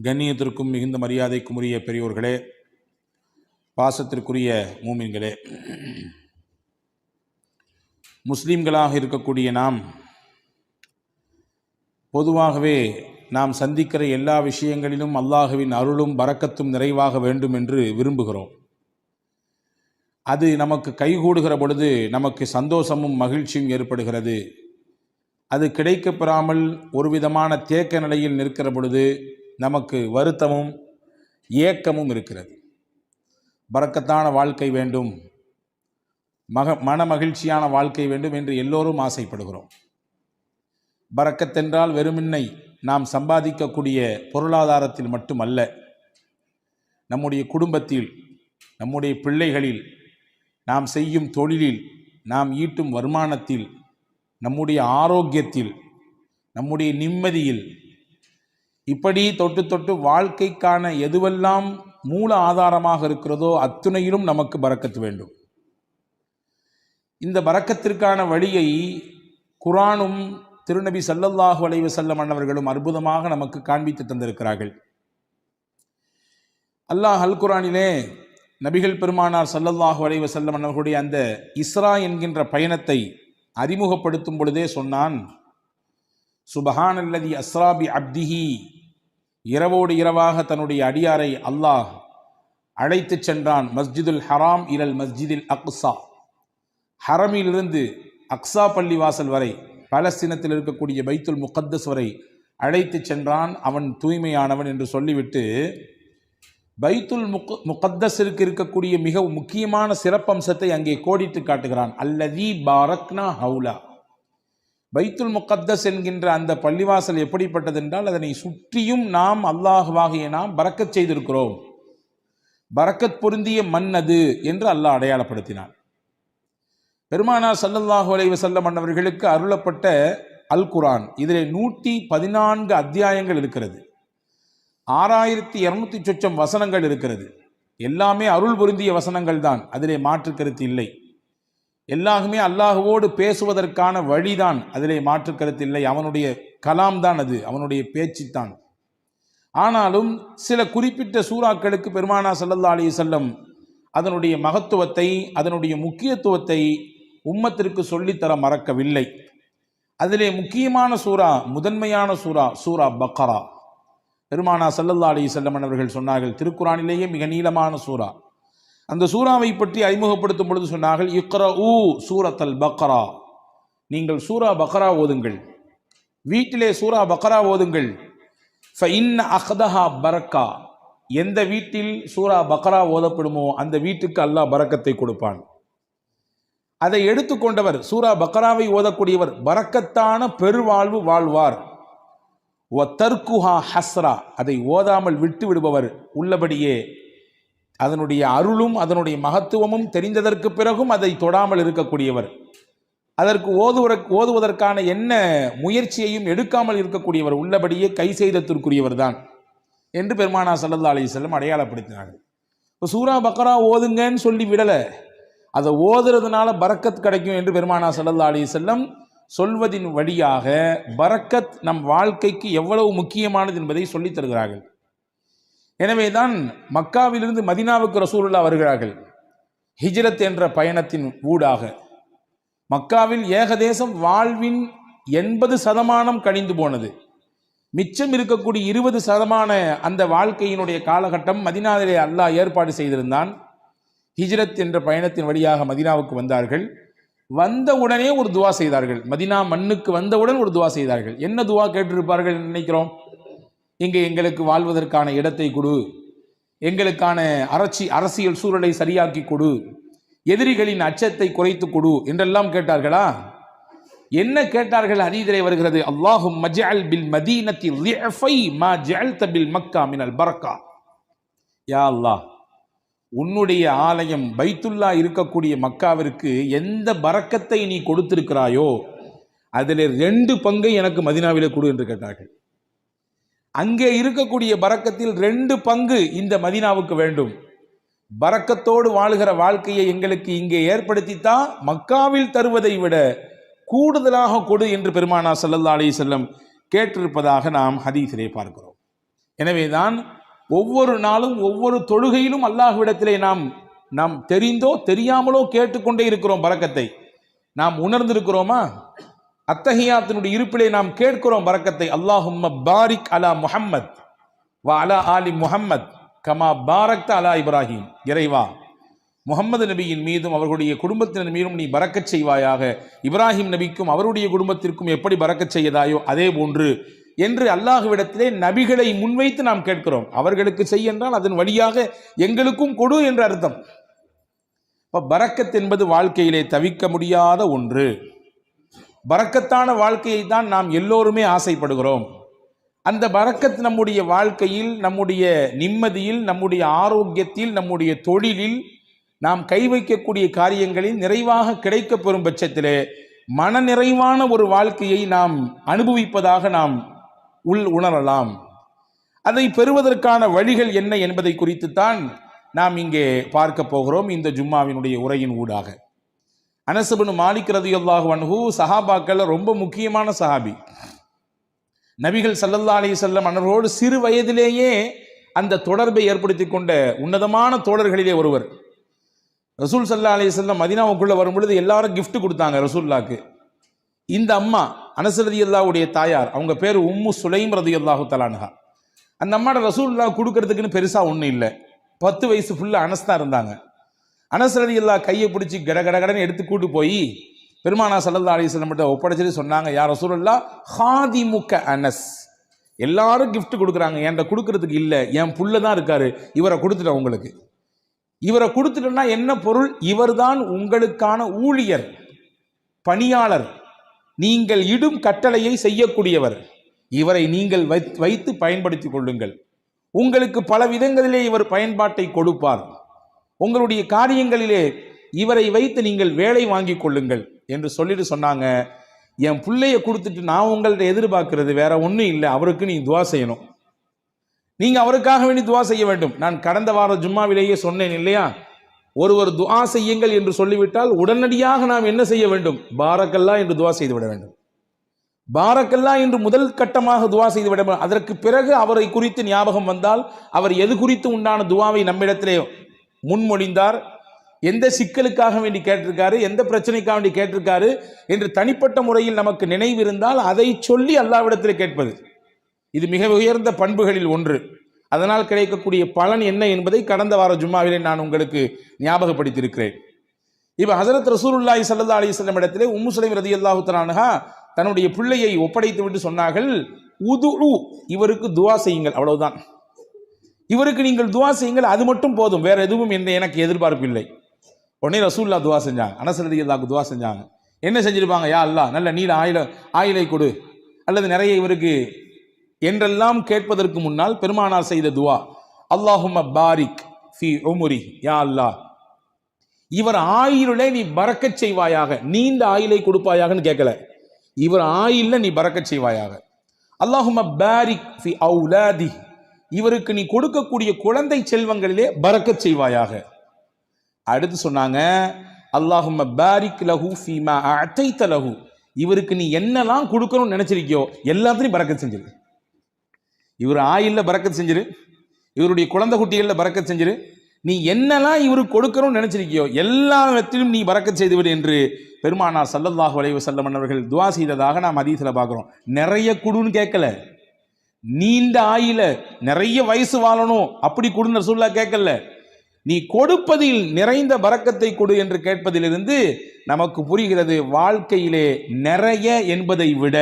கண்ணியத்திற்கும் மிகுந்த மரியாதைக்கும் உரிய பெரியோர்களே, பாசத்திற்குரிய மூமின்களே, முஸ்லீம்களாக இருக்கக்கூடிய நாம் பொதுவாகவே நாம் சந்திக்கிற எல்லா விஷயங்களிலும் அல்லாஹுவின் அருளும் பரக்கத்தும் நிறைவாக வேண்டும் என்று விரும்புகிறோம். அது நமக்கு கைகூடுகிற பொழுது நமக்கு சந்தோஷமும் மகிழ்ச்சியும் ஏற்படுகிறது. அது கிடைக்கப்பெறாமல் ஒரு விதமான தேக்க நிலையில் நிற்கிற பொழுது நமக்கு வருத்தமும் ஏக்கமும் இருக்கிறது. பரக்கத்தான வாழ்க்கை வேண்டும், மன மகிழ்ச்சியான வாழ்க்கை வேண்டும் என்று எல்லோரும் ஆசைப்படுகிறோம். பரக்கத்தென்றால் வெறுமின்னை நாம் சம்பாதிக்கக்கூடிய பொருளாதாரத்தில் மட்டுமல்ல, நம்முடைய குடும்பத்தில், நம்முடைய பிள்ளைகளில், நாம் செய்யும் தொழிலில், நாம் ஈட்டும் வருமானத்தில், நம்முடைய ஆரோக்கியத்தில், நம்முடைய நிம்மதியில், இப்படி தொட்டு தொட்டு வாழ்க்கைக்கான எதுவெல்லாம் மூல ஆதாரமாக இருக்கிறதோ அத்துணையிலும் நமக்கு பரக்கத்து வேண்டும். இந்த பரக்கத்திற்கான வழியை குர்ஆனும் திருநபி ஸல்லல்லாஹு அலைஹி வஸல்லம் அன்னவர்களும் அற்புதமாக நமக்கு காண்பித்து தந்திருக்கிறார்கள். அல்லாஹ் அல் குர்ஆனிலே நபிகள் பெருமானார் ஸல்லல்லாஹு அலைஹி வஸல்லம் அன்னவர்களுடைய அந்த இஸ்ரா என்கின்ற பயணத்தை அறிமுகப்படுத்தும் பொழுதே சொன்னான், சுபஹானல்லதி அஸ்ரா பி அப்திஹி, இரவோடு இரவாக தன்னுடைய அடியாரை அல்லாஹ் அழைத்து சென்றான். மஸ்ஜிதுல் ஹராம் இலல் மஸ்ஜிதில் அக்ஸா, ஹரமிலிருந்து அக்ஸா பள்ளிவாசல் வரை, பாலஸ்தீனத்தில் இருக்கக்கூடிய பைத்துல் முகத்தஸ் வரை அழைத்து சென்றான். அவன் தூய்மையானவன் என்று சொல்லிவிட்டு பைத்துல் முகத்தஸிற்கு இருக்கக்கூடிய மிக முக்கியமான சிறப்பம்சத்தை அங்கே கோடிட்டு காட்டுகிறான். அல்லதி பாரக்னா ஹவுலா, பைத்துல் முகத்தஸ் என்கின்ற அந்த பள்ளிவாசல் எப்படிப்பட்டது என்றால் அதனை சுற்றியும் நாம் அல்லாஹ்வாகிய நாம் பரக்கத் செய்திருக்கிறோம். பரக்கத் பொருந்திய மண் அது என்று அல்லாஹ் அடையாளப்படுத்தினான். பெருமானார் ஸல்லல்லாஹு அலைஹி வஸல்லம் அன்னவர்களுக்கு அருளப்பட்ட அல் குர்ஆன், இதிலே 114 அத்தியாயங்கள் இருக்கிறது. 6200 சொச்சம் வசனங்கள் இருக்கிறது. எல்லாமே அருள் பொருந்திய வசனங்கள் தான், அதிலே மாற்று கருத்து இல்லை. எல்லாருமே அல்லாஹுவோடு பேசுவதற்கான வழிதான், அதிலே மாற்று கருத்து இல்லை. அவனுடைய கலாம் தான் அது, அவனுடைய பேச்சு தான். ஆனாலும் சில குறிப்பிட்ட சூறாக்களுக்கு பெருமானார் ஸல்லல்லாஹு அலைஹி வஸல்லம் அதனுடைய மகத்துவத்தை, அதனுடைய முக்கியத்துவத்தை உம்மத்திற்கு சொல்லித்தர மறக்கவில்லை. அதிலே முக்கியமான சூரா, முதன்மையான சூரா, சூரா பக்ரா. பெருமானார் ஸல்லல்லாஹு அலைஹி வஸல்லம் அவர்கள் சொன்னார்கள், திருக்குர்ஆனிலேயே மிக நீளமான சூரா. அந்த சூறாவை பற்றி அறிமுகப்படுத்தும் பொழுது சொன்னார்கள், இக்ரஊ சூரத்தல் பக்ரா, நீங்கள் சூரா பக்ரா ஓதுங்கள், வீட்டிலே சூரா பக்ரா ஓதுங்கள். ஃபஇன்ன அஹ்தஹா பரக்கா, எந்த வீட்டில் சூரா பக்ரா ஓதப்படுமோ அந்த வீட்டுக்கு அல்லாஹ் பரக்கத்தை கொடுப்பான். அதை எடுத்துக்கொண்டவர், சூரா பக்ராவை ஓதக்கூடியவர் பரக்கத்தான பெருவாழ்வு வாழ்வார். வ தர்குஹா ஹஸ்ரா, அதை ஓதாமல் விட்டு விடுபவர் உள்ளபடியே அதனுடைய அருளும் அதனுடைய மகத்துவமும் தெரிந்ததற்கு பிறகும் அதை தொடாமல் இருக்கக்கூடியவர், அதற்கு ஓதுவதற்கான என்ன முயற்சியையும் எடுக்காமல் இருக்கக்கூடியவர் உள்ளபடியே கை செய்தத்திற்குரியவர் தான் என்று பெருமானார் ஸல்லல்லாஹு அலைஹி வஸல்லம் அடையாளப்படுத்தினார்கள். இப்போ சூரா பக்ரா ஓதுங்கன்னு சொல்லி விடலை, அதை ஓதுறதுனால பரக்கத் கிடைக்கும் என்று பெருமானார் ஸல்லல்லாஹு அலைஹி வஸல்லம் சொல்வதின் வழியாக பரக்கத் நம் வாழ்க்கைக்கு எவ்வளவு முக்கியமானது என்பதை சொல்லித் தருகிறார்கள். எனவே தான் மக்காவிலிருந்து மதீனாவுக்கு ரசூலுல்லாஹ் வருகிறார்கள். ஹிஜ்ரத் என்ற பயணத்தின் ஊடாக மக்காவில் ஏகதேசம் வாழ்வின் 80% கழிந்து போனது. மிச்சம் இருக்கக்கூடிய 20% அந்த வாழ்க்கையினுடைய காலகட்டம் மதீனாவிலே அல்லாஹ் ஏற்பாடு செய்திருந்தான். ஹிஜ்ரத் என்ற பயணத்தின் வழியாக மதீனாவுக்கு வந்தார்கள். வந்த உடனே ஒரு துவா செய்தார்கள். மதீனா மண்ணுக்கு வந்தவுடன் ஒரு துவா செய்தார்கள். என்ன துவா கேட்டிருப்பார்கள் நினைக்கிறோம்? இங்கே எங்களுக்கு வாழ்வதற்கான இடத்தை கொடு, எங்களுக்கான அரசியல் சூழலை சரியாக்கி கொடு, எதிரிகளின் அச்சத்தை குறைத்து கொடு என்றெல்லாம் கேட்டார்களா? என்ன கேட்டார்கள்? ஹதீஸிலே வருகிறது, அல்லாஹும்ம ஜஅல் பில் மதீனத்தி லிஃபை மா ஜஅல்த பில் மக்கா மினல் பரக்கா. யா அல்லாஹ், உன்னுடைய ஆலயம் பைத்துல்லா இருக்கக்கூடிய மக்காவிற்கு எந்த பரக்கத்தை நீ கொடுத்திருக்கிறாயோ அதில் 2 பங்கை எனக்கு மதீனாவிலே கொடு என்று கேட்டார்கள். அங்கே இருக்கக்கூடிய பரக்கத்தில் 2 பங்கு இந்த மதீனாவுக்கு வேண்டும். பரக்கத்தோடு வாழுகிற வாழ்க்கையை எங்களுக்கு இங்கே ஏற்படுத்தித்தான் மக்காவில் தருவதை விட கூடுதலாக கொடு என்று பெருமானார் ஸல்லல்லாஹு அலைஹி வஸல்லம் கேட்டிருப்பதாக நாம் ஹதீஸிலே பார்க்கிறோம். எனவேதான் ஒவ்வொரு நாளும் ஒவ்வொரு தொழுகையிலும் அல்லாஹ்விடத்திலே நாம் தெரிந்தோ தெரியாமலோ கேட்டுக்கொண்டே இருக்கிறோம் பரக்கத்தை. நாம் உணர்ந்திருக்கிறோமா? அத்தஹியாத்தினுடைய இருப்பிலே நாம் கேட்கிறோம் பரக்கத்தை. அல்லாஹும்ம பாரிக் அலா முஹம்மத் வ அலா ஆலி முஹம்மத் கமா பாரக்த அலா இப்ராஹிம். இறைவா, முகமது நபியின் மீதும் அவர்களுடைய குடும்பத்தினர் மீதும் நீ பரக்கச் செய்வாயாக, இப்ராஹிம் நபிக்கும் அவருடைய குடும்பத்திற்கும் எப்படி பரக்கச் செய்யதாயோ அதே போன்று என்று அல்லாஹ்விடத்திலே நபிகளை முன்வைத்து நாம் கேட்கிறோம். அவர்களுக்கு செய் என்றால் அதன் வழியாக எங்களுக்கும் கொடு என்று அர்த்தம். இப்ப பரக்கத் என்பது வாழ்க்கையிலே தவிர்க்க முடியாத ஒன்று. பரக்கத்தான வாழ்க்கையை தான் நாம் எல்லோருமே ஆசைப்படுகிறோம். அந்த பரக்கத் நம்முடைய வாழ்க்கையில், நம்முடைய நிம்மதியில், நம்முடைய ஆரோக்கியத்தில், நம்முடைய தொழிலில், நாம் கை வைக்கக்கூடிய காரியங்களில் நிறைவாக கிடைக்கப் பெறும் பட்சத்திலே மன நிறைவான ஒரு வாழ்க்கையை நாம் அனுபவிப்பதாக நாம் உணரலாம். அதை பெறுவதற்கான வழிகள் என்ன என்பதை குறித்துத்தான் நாம் இங்கே பார்க்க போகிறோம் இந்த ஜும்மாவினுடைய உரையின் ஊடாக. அனஸ் இப்னு மாலிக் ரலியல்லாஹு அன்ஹு சஹாபாக்கள் ரொம்ப முக்கியமான சஹாபி. நபிகள் ஸல்லல்லாஹு அலைஹி வஸல்லம் அவர்களோடு சிறு வயதிலேயே அந்த தொடர்பை ஏற்படுத்தி கொண்ட உன்னதமான தோழர்களிலே ஒருவர். ரசூல் ஸல்லல்லாஹு அலைஹி வஸல்லம் மதீனாவுக்குள்ள வரும்பொழுது எல்லாரும் கிஃப்ட் கொடுத்தாங்க ரசூலுல்லாஹ்க்கு. இந்த அம்மா அனஸ் ரலியல்லாஹுடைய தாயார், அவங்க பேர் உம்மு சுலைம் ரலியல்லாஹு தஆலா அன்ஹா. அந்த அம்மாட ரசூலுல்லாஹ் கொடுக்கறதுக்குன்னு பெருசா ஒன்றும் இல்லை. 10 வயசு ஃபுல்லா அனஸ் தான் இருந்தாங்க. அனஸ் ரலியல்லாஹு கையை பிடிச்சி கடகடன்னு எடுத்து கூட்டு போய் பெருமானா ஸல்லல்லாஹு அலைஹி வஸல்லம் கிட்ட ஒப்படைச்சிட்டு சொன்னாங்க, யா ரசூலுல்லாஹ் ஹாதிமுக அனஸ். எல்லாரும் கிஃப்ட் கொடுக்குறாங்க, என்கிட்ட கொடுக்கறதுக்கு இல்லை, என் புள்ள தான் இருக்காரு, இவரை கொடுத்துட்டேன் உங்களுக்கு. இவரை கொடுத்துட்டோம்னா என்ன பொருள்? இவர்தான் உங்களுக்கான ஊழியர், பணியாளர், நீங்கள் இடும் கட்டளையை செய்யக்கூடியவர். இவரை நீங்கள் வைத்து பயன்படுத்திக் கொள்ளுங்கள். உங்களுக்கு பல விதங்களிலே இவர் பயன்பாட்டை கொடுப்பார். உங்களுடைய காரியங்களிலே இவரை வைத்து நீங்கள் வேலை வாங்கி கொள்ளுங்கள் என்று சொல்லிட்டு சொன்னாங்க. என் பிள்ளைய கொடுத்துட்டு நான் உங்கள்ட்ட எதிர்பார்க்கிறது வேற ஒன்றும் இல்லை, அவருக்கு நீ துவா செய்யணும், நீங்க அவருக்காக வேண்டி துவா செய்ய வேண்டும். நான் கடந்த வார ஜும்மாவிலேயே சொன்னேன் இல்லையா, ஒருவர் துவா செய்யுங்கள் என்று சொல்லிவிட்டால் உடனடியாக நாம் என்ன செய்ய வேண்டும்? பாரக்கல்லா என்று துவா செய்து விட வேண்டும். பாரக்கல்லா என்று முதல் கட்டமாக துவா செய்து விட வேண்டும். அதற்கு பிறகு அவரை குறித்து ஞாபகம் வந்தால், அவர் எது குறித்து உண்டான துவாவை நம்மிடத்திலே முன்மொழிந்தார், எந்த சிக்கலுக்காக வேண்டி கேட்டிருக்காரு, எந்த பிரச்சனைக்காக வேண்டி கேட்டிருக்காரு என்று தனிப்பட்ட முறையில் நமக்கு நினைவு இருந்தால் அதை சொல்லி அல்லாஹ்விடத்திலே கேட்பது, இது மிக உயர்ந்த பண்புகளில் ஒன்று. அதனால் கிடைக்கக்கூடிய பலன் என்ன என்பதை கடந்த வார ஜும்மாவிலே நான் உங்களுக்கு ஞாபகப்படுத்தியிருக்கிறேன். இப்போ ஹஸரத் ரசூலுல்லாஹி ஸல்லல்லாஹு அலைஹி வஸல்லம் இடத்திலே உம்மு சுலைம் ரலியல்லாஹு தஆலா அன்ஹா தன்னுடைய பிள்ளையை ஒப்படைத்து விட்டு சொன்னார்கள், உதுஉ, இவருக்கு துவா செய்யுங்கள், அவ்வளவுதான், இவருக்கு நீங்கள் துவா செய்யுங்கள், அது மட்டும் போதும், வேற எதுவும் எனக்கு எதிர்பார்ப்பு இல்லை. உடனே ரசூலுல்லாஹ் துவா செஞ்சாங்க, அனஸ் ரலியல்லாஹு துவா செஞ்சாங்க. என்ன செஞ்சிருப்பாங்க? யா அல்லாஹ் நல்ல நீல ஆயிலை கொடு, அல்லது நிறைய இவருக்கு என்றெல்லாம் கேட்பதற்கு முன்னால் பெருமானார் செய்த துவா, அல்லாஹும்ம பாரிக் ஃபி உம்ரி, யா அல்லாஹ் இவர் ஆயிலே நீ பரக்கச் செய்வாயாக, நீண்ட ஆயிலை கொடுப்பாயாகன்னு கேட்கல, இவர் ஆயில்ல நீ பரக்கச் செய்வாயாக. அல்லாஹும்ம பாரிக் ஃபி அவுலாதி, இவருக்கு நீ கொடுக்கக்கூடிய குழந்தை செல்வங்களிலே பரக்கச் செய்வாயாக. அடுத்து சொன்னாங்க, அல்லாஹும்ம பாரிக் லஹு ஃபீமா அதைத லஹு, இவருக்கு நீ என்னெல்லாம் கொடுக்கணும்னு நினைச்சிருக்கியோ எல்லாத்தையும் பரக்கத் செஞ்சிரு. இவர் ஆயில்ல பரக்கத் செஞ்சிரு, இவருடைய குழந்தை குட்டிகள்ல பரக்கத் செஞ்சிரு, நீ என்னெல்லாம் இவருக்கு கொடுக்கணும்னு நினைச்சிருக்கியோ எல்லாத்திலும் நீ பரக்கத் செய்துவிடு என்று பெருமானார் ஸல்லல்லாஹு அலைஹி வஸல்லம் அவர்கள் துஆ செய்ததாக நாம் ஹதீஸ்ல பார்க்கிறோம். நிறைய குடுன்னு கேட்கல, நீண்ட ஆயில நிறைய வயசு வாழணும் அப்படி கொடுன்னு ரசூலுல்லாஹ் கேட்கல, நீ கொடுப்பதில் நிறைந்த பரக்கத்தை கொடு என்று கேட்பதிலிருந்து நமக்கு புரிகிறது, வாழ்க்கையிலே நிறைய என்பதை விட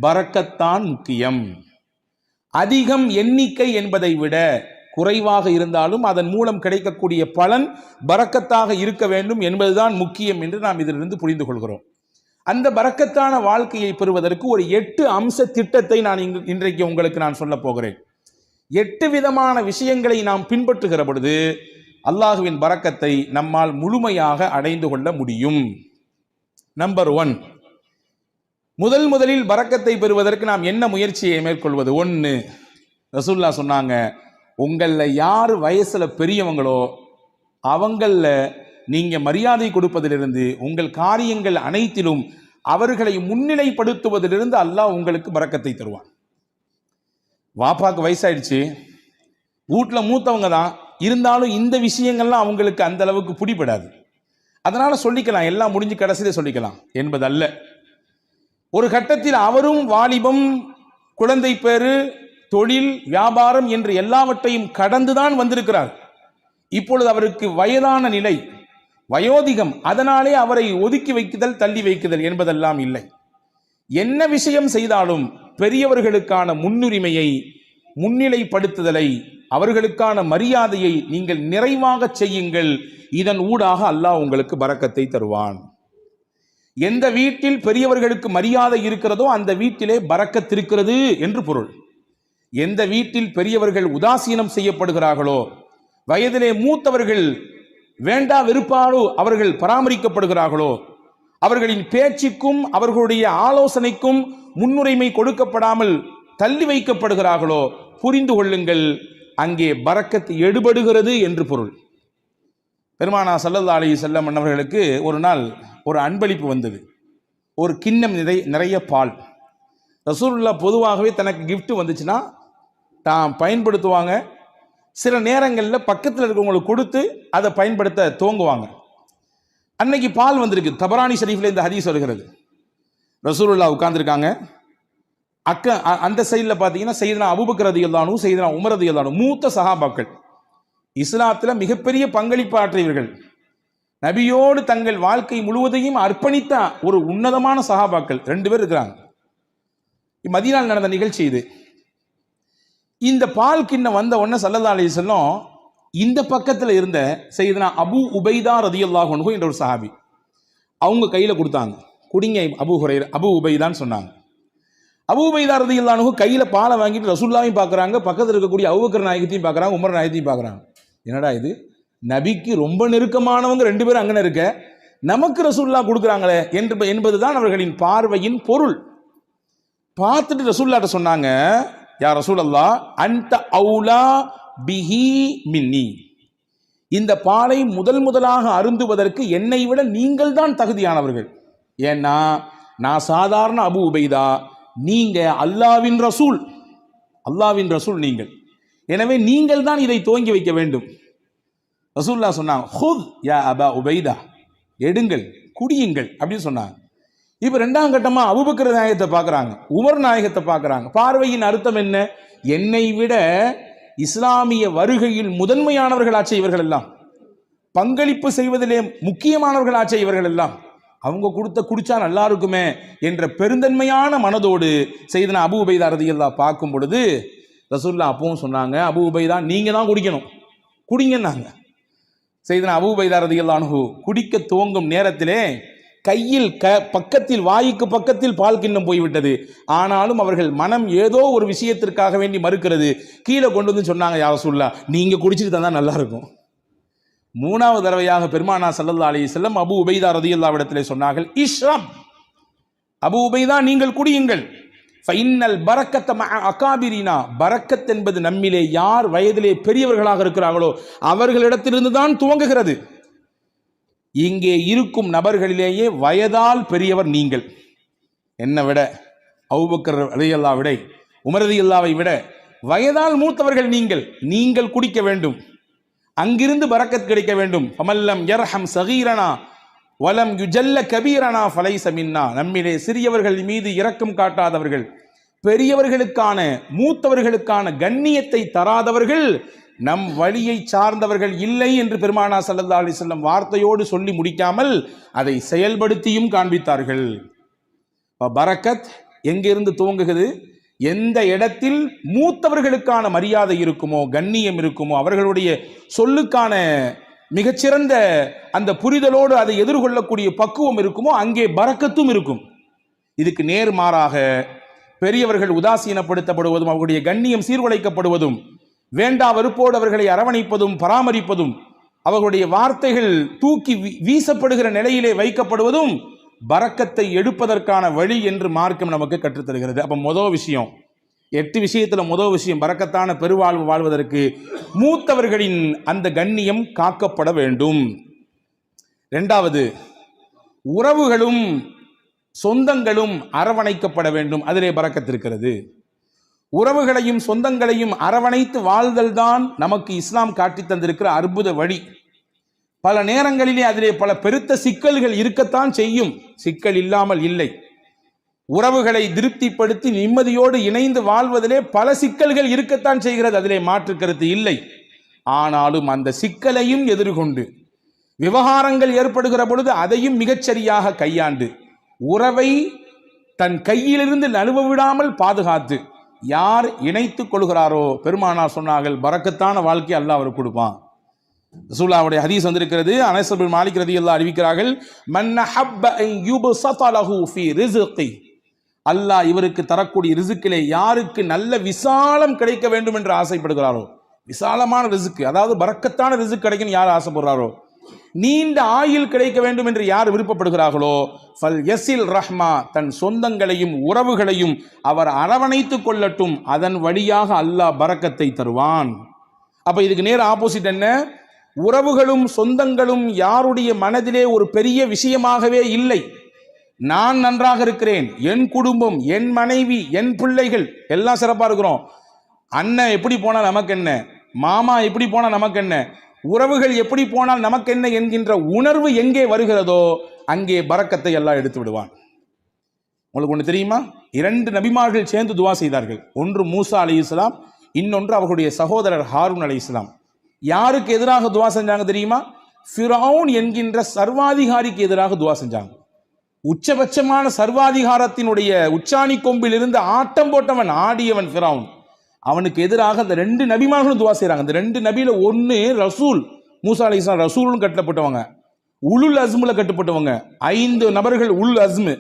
பரக்கத்தான் முக்கியம். அதிகம் எண்ணிக்கை என்பதை விட குறைவாக இருந்தாலும் அதன் மூலம் கிடைக்கக்கூடிய பலன் பரக்கத்தாக இருக்க வேண்டும் என்பதுதான் முக்கியம் என்று நாம் இதிலிருந்து புரிந்து கொள்கிறோம். அந்த பரக்கத்தான வாழ்க்கையை பெறுவதற்கு ஒரு 8 அம்ச திட்டத்தை நான் இன்றைக்கு உங்களுக்கு நான் சொல்ல போகிறேன். 8 விதமான விஷயங்களை நாம் பின்பற்றுகிற பொழுது அல்லாஹுவின் பரக்கத்தை நம்மால் முழுமையாக அடைந்து கொள்ள முடியும். நம்பர் 1, முதலில் பரக்கத்தை பெறுவதற்கு நாம் என்ன முயற்சியை மேற்கொள்வது? 1, ரசூலுல்லாஹ் சொன்னாங்க, உங்களில் யார் வயசுல பெரியவங்களோ அவங்கள நீங்க மரியாதை கொடுப்பதிலிருந்து, உங்கள் காரியங்கள் அனைத்திலும் அவர்களை முன்னிலைப்படுத்துவதிலிருந்து அல்லாஹ் உங்களுக்கு பரக்கத்தை தருவான். வாப்பாக்கு வயசாயிடுச்சு, வீட்டில் மூத்தவங்க தான், இருந்தாலும் இந்த விஷயங்கள்லாம் அவங்களுக்கு அந்த அளவுக்கு பிடிபடாது. அதனால சொல்லிக்கலாம், எல்லாம் முடிஞ்சு கடைசியில சொல்லிக்கலாம் என்பதல்ல. ஒரு கட்டத்தில் அவரும் வாலிபம், குழந்தை பேரு, தொழில், வியாபாரம் என்று எல்லாவற்றையும் கடந்துதான் வந்திருக்கிறார். இப்பொழுது அவருக்கு வயதான நிலை, வயோதிகம், அதனாலே அவரை ஒதுக்கி வைக்குதல், தள்ளி வைக்குதல் என்பதெல்லாம் இல்லை. என்ன விஷயம் செய்தாலும் பெரியவர்களுக்கான முன்னுரிமையை, முன்னிலைப்படுத்துதலை, அவர்களுக்கான மரியாதையை நீங்கள் நிறைவாக செய்யுங்கள். இதன் ஊடாக அல்லாஹ் உங்களுக்கு பரக்கத்தை தருவான். எந்த வீட்டில் பெரியவர்களுக்கு மரியாதை இருக்கிறதோ அந்த வீட்டிலே பரக்கத் இருக்கிறது என்று பொருள். எந்த வீட்டில் பெரியவர்கள் உதாசீனம் செய்யப்படுகிறார்களோ, வயதிலே மூத்தவர்கள் வேண்டா வெறுப்பாலோ அவர்கள் பராமரிக்கப்படுகிறார்களோ, அவர்களின் பேச்சுக்கும் அவர்களுடைய ஆலோசனைக்கும் முன்னுரிமை கொடுக்கப்படாமல் தள்ளி வைக்கப்படுகிறார்களோ, புரிந்து கொள்ளுங்கள், அங்கே பரக்கத் எடுபடுகிறது என்று பொருள். பெருமானா ஸல்லல்லாஹு அலைஹி வஸல்லம் அவர்களுக்கு ஒரு நாள் ஒரு அன்பளிப்பு வந்தது. ஒரு கிண்ணம் நிறைய பால். ரசூலுல்லாஹ் பொதுவாகவே தனக்கு கிஃப்ட் வந்துச்சுன்னா தான் பயன்படுத்துவாங்க. சில நேரங்களில் பக்கத்தில் இருக்கிறவங்களுக்கு கொடுத்து அதை பயன்படுத்த துவங்குவாங்க. அன்னைக்கு பால் வந்திருக்கு. தபரானி ஷரீஃபில் இந்த ஹதீஸ் வருகிறது. ரசூலுல்லாஹ் உட்கார்ந்துருக்காங்க. அந்த சைடில் பார்த்தீங்கன்னா சையதுனா அபூபக்கர் ரலியல்லாஹு அன்ஹு, சையதுனா உமர் ரலியல்லாஹு அன்ஹு, மூத்த சஹாபாக்கள், இஸ்லாத்தில் மிகப்பெரிய பங்களிப்பு ஆற்றியவர்கள், நபியோடு தங்கள் வாழ்க்கை முழுவதையும் அர்ப்பணித்த ஒரு உன்னதமான சஹாபாக்கள் 2 பேர் இருக்கிறாங்க. மதீனாவில் நடந்த நிகழ்ச்சி இது. இந்த பால் கிண்ணம் வந்த உடனே ஸல்லல்லாஹு அலைஹி வஸல்லம் இந்த பக்கத்தில் இருந்த சையதுனா அபூ உபைதா ரலியல்லாஹு அன்ஹு என்ற ஒரு சஹாபி, அவங்க கையில் கொடுத்தாங்க. குடிங்க அபூ உபைதான்னு சொன்னாங்க. அபூ உபைதா ரலியல்லாஹு அன்ஹு கையில் பாலை வாங்கிட்டு ரசூலுல்லாஹையும் பார்க்குறாங்க, பக்கத்தில் இருக்கக்கூடிய அபூபக்கர் நாயகத்தையும் பார்க்குறாங்க, உமர் நாயகத்தையும் பார்க்குறாங்க. என்னடா இது, நபிக்கு ரொம்ப நெருக்கமானவங்க 2 பேரும் அங்கே இருக்க, நமக்கு ரசூலுல்லாஹ் கொடுக்குறாங்களே என்பதுதான் அவர்களின் பார்வையின் பொருள். பார்த்துட்டு ரசூலுல்லாஹ்ட்ட சொன்னாங்க, யா ரசூலல்லாஹ், அன்த அவுலா பிஹி மின்னி, இந்த பாலை முதலாக அருந்துவதற்கு என்னை விட நீங்கள் தான் தகுதியானவர்கள். ஏன்னா நான் சாதாரண அபூ உபைதா, நீங்க அல்லாஹ்வின் ரசூல் நீங்கள். எனவே நீங்கள் தான் இதை துவங்கி வைக்க வேண்டும். ரசூலுல்லாஹ் சொன்னாங்க, ஹுத் யா அபா உபைதா, எடுங்கள், குடியுங்கள் அப்படின்னு சொன்னாங்க. இப்போ 2ஆம் கட்டமா அபூபக்கர் நாயகத்தை பார்க்குறாங்க, உமர் நாயகத்தை பார்க்குறாங்க. பார்வையின் அர்த்தம் என்ன? என்னை விட இஸ்லாமிய வருகையில் முதன்மையானவர்களாச்சே இவர்கள் எல்லாம், பங்களிப்பு செய்வதிலே முக்கியமானவர்களாச்சே இவர்கள் எல்லாம், அவங்க குடிச்சா நல்லா இருக்குமே என்ற பெருந்தன்மையான மனதோடு சையதுனா அபூ உபைதா ரலியல்லாஹு பார்க்கும் பொழுது ரசூலுல்லாஹ் அப்பவும் சொன்னாங்க, அபூ உபைதா நீங்க தான் குடிக்கணும், குடிங்கன்னாங்க. சையதுனா அபூ உபைதா ரலியல்லாஹு அன்ஹு குடிக்க துவங்கும் நேரத்திலே கையில் பக்கத்தில், வாய்க்கு பக்கத்தில் பால் கிண்ணம் போய்விட்டது. ஆனாலும் அவர்கள் மனம் ஏதோ ஒரு விஷயத்திற்காக வேண்டி மறுக்கிறது. கீழே கொண்டு வந்து சொன்னாங்க, யா ரசூலுல்லாஹ் நீங்க குடிச்சிட்டு தந்தா நல்லா இருக்கும். 3வது தடவையாக பெருமானா ஸல்லல்லாஹு அலைஹி வஸல்லம் அபூ உபைதா ரலியல்லாஹு இடத்திலே சொன்னார்கள், இஷ்ரப், அபூ உபைதா நீங்கள் குடியுங்கள். ஃபைன்னல் பரக்கத்த மஅ அகாபிரினா, பரக்கத் என்பது நம்மிலே யார் வயதிலே பெரியவர்களாக இருக்கிறார்களோ அவர்களிடத்திலிருந்து தான் துவங்குகிறது. இங்கே இருக்கும் நபர்களிலேயே வயதால் பெரியவர் நீங்கள். என்னை விட, அபூபக்கர் ரலியல்லாஹு விட, உமர் ரலியல்லாஹை விட வயதால் மூத்தவர்கள் நீங்கள் குடிக்க வேண்டும். அங்கிருந்து பரக்கத் கிடைக்க வேண்டும். ஃபமல்லம் யர்ஹம் சகீரனா வலம் யுஜல்ல கபீரனா ஃபலைஸ மின்னா, நம்மிலே சிறியவர்கள் மீது இரக்கம் காட்டாதவர்கள், பெரியவர்களுக்கான மூத்தவர்களுக்கான கண்ணியத்தை தராதவர்கள் நம் வழியை சார்ந்தவர்கள் இல்லை என்று பெருமானா ஸல்லல்லாஹு அலைஹி வஸல்லம் வார்த்தையோடு சொல்லி முடிக்காமல் அதை செயல்படுத்தியும் காண்பித்தார்கள். பரக்கத் எங்கிருந்து துவங்குகிறது? எந்த இடத்தில் மூத்தவர்களுக்கான மரியாதை இருக்குமோ, கண்ணியம் இருக்குமோ, அவர்களுடைய சொல்லுக்கான மிகச்சிறந்த அந்த புரிதலோடு அதை எதிர்கொள்ளக்கூடிய பக்குவம் இருக்குமோ, அங்கே பரக்கத்தும் இருக்கும். இதுக்கு நேர்மாறாக பெரியவர்கள் உதாசீனப்படுத்தப்படுவதும், அவர்களுடைய கண்ணியம் சீர்குலைக்கப்படுவதும், வேண்டா வெறுப்போடு அவர்களை அரவணைப்பதும் பராமரிப்பதும், அவர்களுடைய வார்த்தைகள் தூக்கி வீசப்படுகிற நிலையிலே வைக்கப்படுவதும் பரக்கத்தை எடுப்பதற்கான வழி என்று மார்க்கம் நமக்கு கற்றுத்தருகிறது. அப்ப முதல் விஷயம், 8 விஷயத்துல முதல் விஷயம், பரக்கத்தான பெருவாழ்வு வாழ்வதற்கு மூத்தவர்களின் அந்த கண்ணியம் காக்கப்பட வேண்டும். 2வது, உறவுகளும் சொந்தங்களும் அரவணைக்கப்பட வேண்டும். அதிலே பரக்கத் இருக்கிறது. உறவுகளையும் சொந்தங்களையும் அரவணைத்து வாழ்தல் தான் நமக்கு இஸ்லாம் காட்டி தந்திருக்கிற அற்புத வழி. பல நேரங்களிலே அதிலே பல பெருத்த சிக்கல்கள் இருக்கத்தான் செய்யும், சிக்கல் இல்லாமல் இல்லை. உறவுகளை திருப்திப்படுத்தி நிம்மதியோடு இணைந்து வாழ்வதிலே பல சிக்கல்கள் இருக்கத்தான் செய்கிறது, அதிலே மாற்று கருத்து இல்லை. ஆனாலும் அந்த சிக்கலையும் எதிர்கொண்டு விவகாரங்கள் ஏற்படுகிற பொழுது அதையும் மிகச்சரியாக கையாண்டு உறவை தன் கையிலிருந்து நழுவ விடாமல் பாதுகாத்து யார் இணைத்துக் கொள்கிறாரோ பெருமானார் சொன்னார்கள், பரக்கத்தான வாழ்க்கை அல்லாஹ் அவருக்கு கொடுப்பான். ரசூலுல்லாஹ்வுடைய ஹதீஸ் வந்திருக்கிறது. அனஸ் பின் மாலிக் ரலியல்லாஹு அறிவிக்கிறார்கள், மன் ஹப்ப அன் யுபஸத லஹு ஃபீ ரிஸ்கி, அல்லாஹ் இவருக்கு தரக்கூடிய ரிஸ்கிலே யாருக்கு நல்ல விசாலம் கிடைக்க வேண்டும் என்று ஆசைப்படுகிறாரோ, விசாலமான ரிஸ்க், அதாவது பரக்கத்தான ரிஸ்க் கிடைக்கும் யார் ஆசைப்படுறாரோ, நீண்ட ஆயுள் கிடைக்க வேண்டும் என்று யார் விருப்பப்படுகிறார்களோ, ஃபல் யஸில் ரஹ்மா, தன் சொந்தங்களையும் உறவுகளையும் அவர் அரவணைத்துக் கொள்ளட்டும், அதன் வழியாக அல்லாஹ் பரக்கத்தை தருவான். அப்ப இதுக்கு நேர் ஆப்போசிட் என்ன? உறவுகளும் சொந்தங்களும் யாருடைய மனதிலே ஒரு பெரிய விஷயமாகவே இல்லை. நான் நன்றாக இருக்கிறேன், என் குடும்பம், என் மனைவி, என் பிள்ளைகள் எல்லாம் சிறப்பா இருக்கிறோம், அண்ணன் எப்படி போனால் நமக்கு என்ன, மாமா எப்படி போனால் நமக்கு என்ன, உறவுகள் எப்படி போனால் நமக்கு என்ன என்கின்ற உணர்வு எங்கே வருகிறதோ அங்கே பரக்கத்தை எல்லாம் எடுத்து விடுவான். உங்களுக்கு ஒன்று தெரியுமா? 2 நபிமார்கள் சேர்ந்து துவா செய்தார்கள். ஒன்று மூசா அலைஹிஸ்ஸலாம், இன்னொன்று அவர்களுடைய சகோதரர் ஹாரூன் அலைஹிஸ்ஸலாம். யாருக்கு எதிராக துவா செஞ்சாங்க தெரியுமா? ஃபிரௌன் என்கின்ற சர்வாதிகாரிக்கு எதிராக துவா செஞ்சாங்க. உச்சபட்சமான சர்வாதிகாரத்தினுடைய உச்சாணி கொம்பில் இருந்து ஆட்டம் போட்டவன், ஆடியவன் ஃபிரௌன். அவனுக்கு எதிராக அந்த 2 நபிமார்களும் துவா செய்கிறாங்க. அந்த 2 நபியில ஒன்று ரசூல், மூசா அலைஹிஸ்ஸலாம் ரசூலும் கட்டப்பட்டவங்க, உலுல் அஸ்முல கட்டப்பட்டவங்க. 5 நபர்கள் உல் அஸ்மு,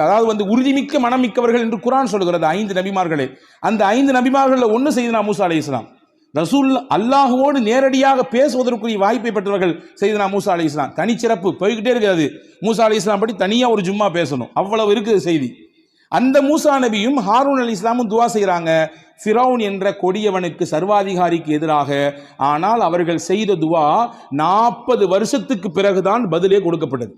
அதாவது உறுதிமிக்க மனம் மிக்கவர்கள் என்று குர்ஆன் சொல்கிறது 5 நபிமார்களே. அந்த 5 நபிமார்கள் ஒன்று செய்தனா மூசா அலைஹிஸ்ஸலாம். ரசூல் அல்லாஹுவோடு நேரடியாக பேசுவதற்குரிய வாய்ப்பை பெற்றவர்கள் செய்தனா மூசா அலைஹிஸ்ஸலாம். தனிச்சிறப்பு போய்கிட்டே இருக்கிறது. மூசா அலைஹிஸ்ஸலாம் பற்றி தனியா ஒரு ஜும்மா பேசணும், அவ்வளவு இருக்குது செய்தி. அந்த மூசா நபியும் ஹாரூன் அலைஹிஸ்ஸலாமும் துவா செய்கிறாங்க ஃபிரௌன் என்ற கொடியவனுக்கு, சர்வாதிகாரிக்கு எதிராக. ஆனால் அவர்கள் செய்த துவா 40 வருஷத்துக்கு பிறகுதான் பதிலே கொடுக்கப்பட்டது.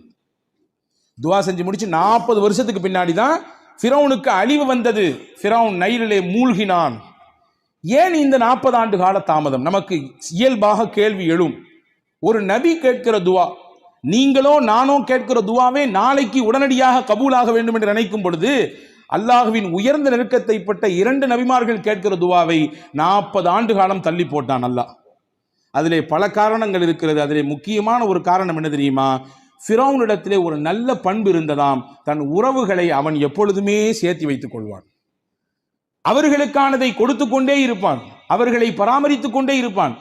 துவா செஞ்சு முடிச்சு 40 வருஷத்துக்கு பின்னாடி தான் ஃபிரௌனுக்கு அழிவு வந்தது. ஃபிரௌன் நைலிலே மூழ்கினான். ஏன் இந்த 40 ஆண்டு கால தாமதம்? நமக்கு இயல்பாக கேள்வி எழும். ஒரு நபி கேட்கிற துவா, நீங்களோ நானோ கேட்கிற துவாவே நாளைக்கு உடனடியாக கபூலாக வேண்டும் என்று நினைக்கும் பொழுது, அல்லாஹுவின் உயர்ந்த நெருக்கத்தை பட்ட 2 நபிமார்கள் கேட்கிற துவாவை 40 ஆண்டு காலம் தள்ளி போட்டான் அல்லாஹ். அதிலே பல காரணங்கள் இருக்கிறது. அதிலே முக்கியமான ஒரு காரணம் என்ன தெரியுமா? ஃபிரௌனிடத்திலே ஒரு நல்ல பண்பு இருந்ததாம், தன் உறவுகளை அவன் எப்பொழுதுமே சேர்த்து வைத்துக் கொள்வான், அவர்களுக்கானதை கொடுத்து கொண்டே இருப்பான், அவர்களை பராமரித்துக் கொண்டே இருப்பான்.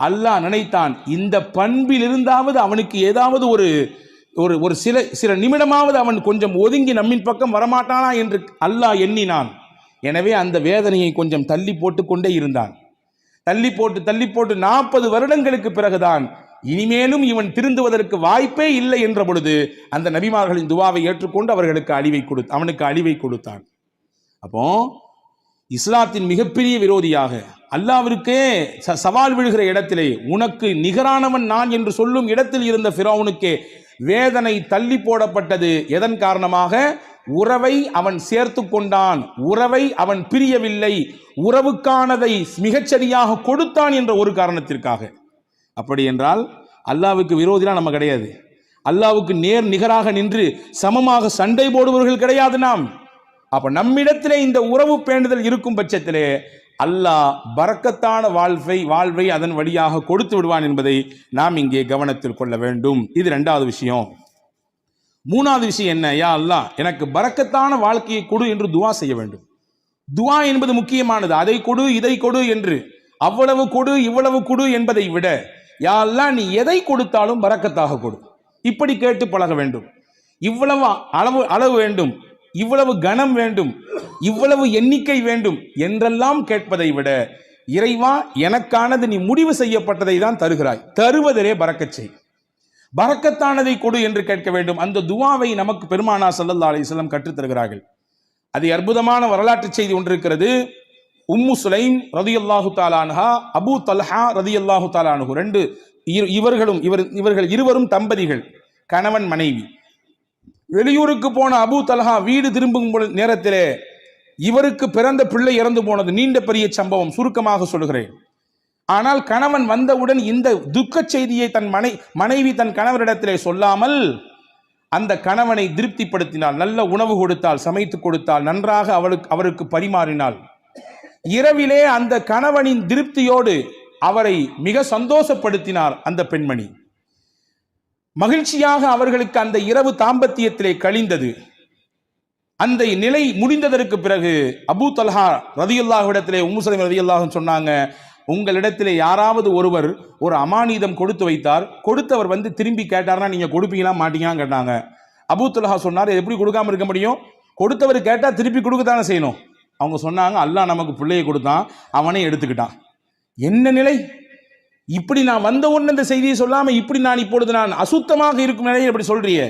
அல்லாஹ் நினைத்தான், இந்த பண்பில் இருந்தாவது அவனுக்கு ஏதாவது ஒரு சில நிமிடமாவது அவன் கொஞ்சம் ஒதுங்கி நம்மின் பக்கம் வரமாட்டானா என்று அல்லாஹ் எண்ணினான். எனவே அந்த வேதனையை கொஞ்சம் தள்ளி போட்டு கொண்டே இருந்தான். தள்ளி போட்டு 40 வருடங்களுக்கு பிறகுதான் இனிமேலும் இவன் திருந்துவதற்கு வாய்ப்பே இல்லை என்ற பொழுது அந்த நபிமார்களின் துவாவை ஏற்றுக்கொண்டு அவனுக்கு அழிவை கொடுத்தான். அப்போ இஸ்லாத்தின் மிகப்பெரிய விரோதியாக, அல்லாஹ்விற்கே சவால் விழுகிற இடத்திலே, உனக்கு நிகரானவன் நான் என்று சொல்லும் இடத்தில் இருந்த ஃபிரௌனுக்கே வேதனை தள்ளி போடப்பட்டது. எதன் காரணமாக? உறவை அவன் சேர்த்து கொண்டான், உறவை அவன் பிரியவில்லை, உறவுக்கானதை மிகச்சரியாக கொடுத்தான் என்ற ஒரு காரணத்திற்காக. அப்படி என்றால் அல்லாஹ்வுக்கு விரோதிலாம் நம்ம கிடையாது, அல்லாஹ்வுக்கு நேர் நிகராக நின்று சமமாக சண்டை போடுபவர்கள் கிடையாது நாம். அப்ப நம்மிடத்திலே இந்த உறவு பேணுதல் இருக்கும் பட்சத்திலே அல்லாஹ் பரக்கத்தான வாழ்வை அதன் வழியாக கொடுத்து விடுவான் என்பதை நாம் இங்கே கவனத்தில் கொள்ள வேண்டும். இது 2வது விஷயம். 3வது விஷயம் என்ன? யா அல்லாஹ் எனக்கு பரக்கத்தான வாழ்க்கையை கொடு என்று துவா செய்ய வேண்டும். துவா என்பது முக்கியமானது. அதை கொடு, இதை கொடு என்று, அவ்வளவு கொடு, இவ்வளவு கொடு என்பதை விட, யா அல்லாஹ் நீ எதை கொடுத்தாலும் பரக்கத்தாக கொடு, இப்படி கேட்டு பழக வேண்டும். இவ்வளவு அளவு வேண்டும், இவ்வளவு கனம் வேண்டும், இவ்வளவு எண்ணிக்கை வேண்டும் என்றெல்லாம் கேட்பதை விட, இறைவா எனக்கானது நீ முடிவு செய்யப்பட்டதை தான் தருகிறாய், தருவதிலே பரக்கத் செய், பரக்கத்தானதை கொடு என்று கேட்க வேண்டும். அந்த துவாவை நமக்கு பெருமானார் ஸல்லல்லாஹு அலைஹி வஸல்லம் கற்றுத் தருகிறார்கள். அது அற்புதமான வரலாற்று செய்தி ஒன்று இருக்கிறது. உம்மு சுலைம் ரலியல்லாஹு தஆலா அன்ஹா, அபூ தல்ஹா ரலியல்லாஹு தஆலா அன்ஹு, இவர்கள் இருவரும் தம்பதிகள், கணவன் மனைவி. வெளியூருக்கு போன அபூ தல்ஹா வீடு திரும்பும் நேரத்திலே இவருக்கு பிறந்த பிள்ளை இறந்து போனது நீண்ட பெரிய சம்பவம், சுருக்கமாக சொல்கிறேன். ஆனால் கணவன் வந்தவுடன் இந்த துக்க செய்தியை தன் மனைவி தன் கணவரிடத்திலே சொல்லாமல் அந்த கணவனை திருப்திப்படுத்தினாள், நல்ல உணவு கொடுத்தால், சமைத்து கொடுத்தால், நன்றாக அவருக்கு பரிமாறினாள். இரவிலே அந்த கணவனின் திருப்தியோடு அவரை மிக சந்தோஷப்படுத்தினார் அந்த பெண்மணி. மகிழ்ச்சியாக அவர்களுக்கு அந்த இரவு தாம்பத்தியத்திலே கழிந்தது. அந்த நிலை முடிந்ததற்கு பிறகு அபூ தல்ஹா ரலியல்லாஹு இடத்திலே உம்மு சலமா ரலியல்லாஹு சொன்னாங்க, உங்களிடத்திலே யாராவது ஒருவர் ஒரு அமானிதம் கொடுத்து வைத்தார், கொடுத்தவர் வந்து திரும்பி கேட்டார்னா நீங்க கொடுப்பீங்களா மாட்டீங்களான்னு கேட்டாங்க. அபூ தல்ஹா சொன்னார், எப்படி கொடுக்காம இருக்க முடியும், கொடுத்தவர் கேட்டா திருப்பி கொடுக்கத்தானே செய்யணும். அவங்க சொன்னாங்க, அல்லாஹ் நமக்கு பிள்ளையை கொடுத்தான், அவனே எடுத்துக்கிட்டான். என்ன நிலை! இப்படி நான் வந்த உடனே இந்த செய்தியை சொல்லாம இப்படி நான் இப்பொழுது நான் அசுத்தமாக இருக்கும் நிலையில் இப்படி சொல்றியே,